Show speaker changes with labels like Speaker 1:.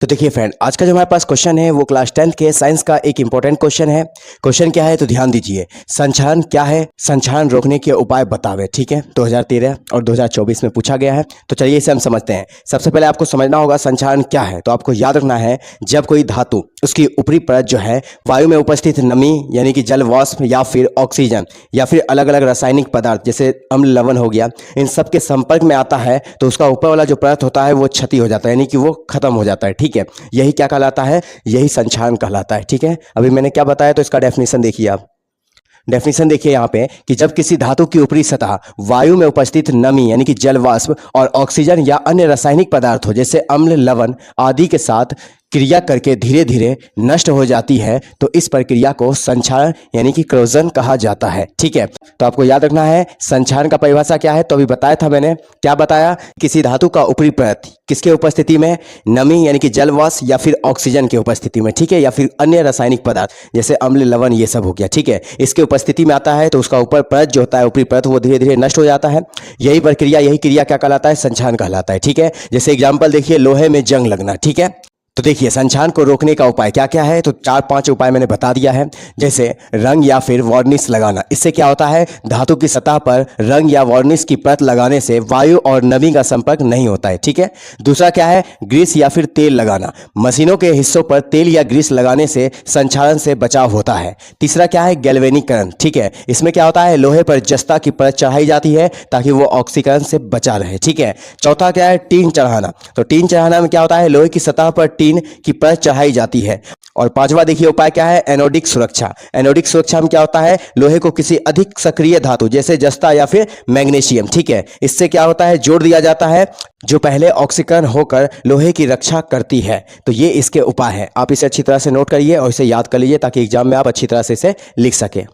Speaker 1: तो देखिए फ्रेंड, आज का जो हमारे पास क्वेश्चन है वो क्लास 10th के साइंस का एक इंपॉर्टेंट क्वेश्चन है। क्वेश्चन क्या है तो ध्यान दीजिए। संक्षारण क्या है, संक्षारण रोकने के उपाय बतावे। ठीक है, 2013 और 2024 में पूछा गया है। तो चलिए इसे हम समझते हैं। सबसे पहले आपको समझना होगा संक्षारण क्या है। तो आपको याद रखना है, जब कोई धातु उसकी ऊपरी परत जो है वायु में उपस्थित नमी यानी कि जल वाष्प या फिर ऑक्सीजन या फिर अलग अलग रासायनिक पदार्थ जैसे अम्ल लवण हो गया, इन सब के संपर्क में आता है तो उसका ऊपर वाला जो परत होता है वो क्षति हो जाता है, यानी कि वो खत्म हो जाता है। ठीक है, यही क्या कहलाता है, यही संक्षारण कहलाता है। ठीक है, अभी मैंने क्या बताया तो इसका डेफिनेशन देखिए आप। डेफिनेशन देखिए यहाँ पे कि जब किसी धातु की ऊपरी सतह वायु में उपस्थित नमी यानी कि जल वाष्प और ऑक्सीजन या अन्य रासायनिक पदार्थ हो जैसे अम्ल लवण आदि के साथ क्रिया करके धीरे धीरे नष्ट हो जाती है तो इस प्रक्रिया को संक्षारण यानी कि क्रोजन कहा जाता है। ठीक है, तो आपको याद रखना है संक्षारण का परिभाषा क्या है। तो अभी बताया था मैंने, क्या बताया, किसी धातु का ऊपरी परत किसके उपस्थिति में, नमी यानी कि जल वाष्प या फिर ऑक्सीजन की उपस्थिति में, ठीक है, या फिर अन्य रासायनिक पदार्थ जैसे अम्ल लवण ये सब हो गया। ठीक है, इसके उपस्थिति में आता है तो उसका ऊपर परत जो होता है, ऊपरी परत, वो धीरे धीरे नष्ट हो जाता है। यही प्रक्रिया, यही क्रिया क्या कहलाता है, संक्षारण कहलाता है। ठीक है, जैसे एग्जाम्पल देखिए, लोहे में जंग लगना। ठीक है, तो देखिए संक्षारण को रोकने का उपाय क्या क्या है। तो 4-5 उपाय मैंने बता दिया है। जैसे रंग या फिर वार्निश लगाना, इससे क्या होता है, धातु की सतह पर रंग या वार्निश की परत लगाने से वायु और नमी का संपर्क नहीं होता है। ठीक है, दूसरा क्या है, ग्रीस या फिर तेल लगाना, मशीनों के हिस्सों पर तेल या ग्रीस लगाने से संक्षारण से बचाव होता है। तीसरा क्या है, गैल्वेनीकरण। ठीक है, इसमें क्या होता है, लोहे पर जस्ता की परत चढ़ाई जाती है ताकि वो ऑक्सीकरण से बचा रहे। ठीक है, चौथा क्या है, टीन चढ़ाना। तो टीन चढ़ाना में क्या होता है, लोहे की सतह पर टीन की परत चढ़ाई जाती है। और पांचवा देखिए उपाय क्या है, एनोडिक सुरक्षा। एनोडिक सुरक्षा में क्या होता है, लोहे को किसी अधिक सक्रिय धातु जैसे जस्ता या फिर मैग्नीशियम, ठीक है, इससे क्या होता है, जोड़ दिया जाता है जो पहले ऑक्सीकरण होकर लोहे की रक्षा करती है। तो ये इसके उपाय है। आप इसे अच्छी तरह से नोट करिए और इसे याद कर लीजिए ताकि एग्जाम में आप अच्छी तरह से इसे लिख सके।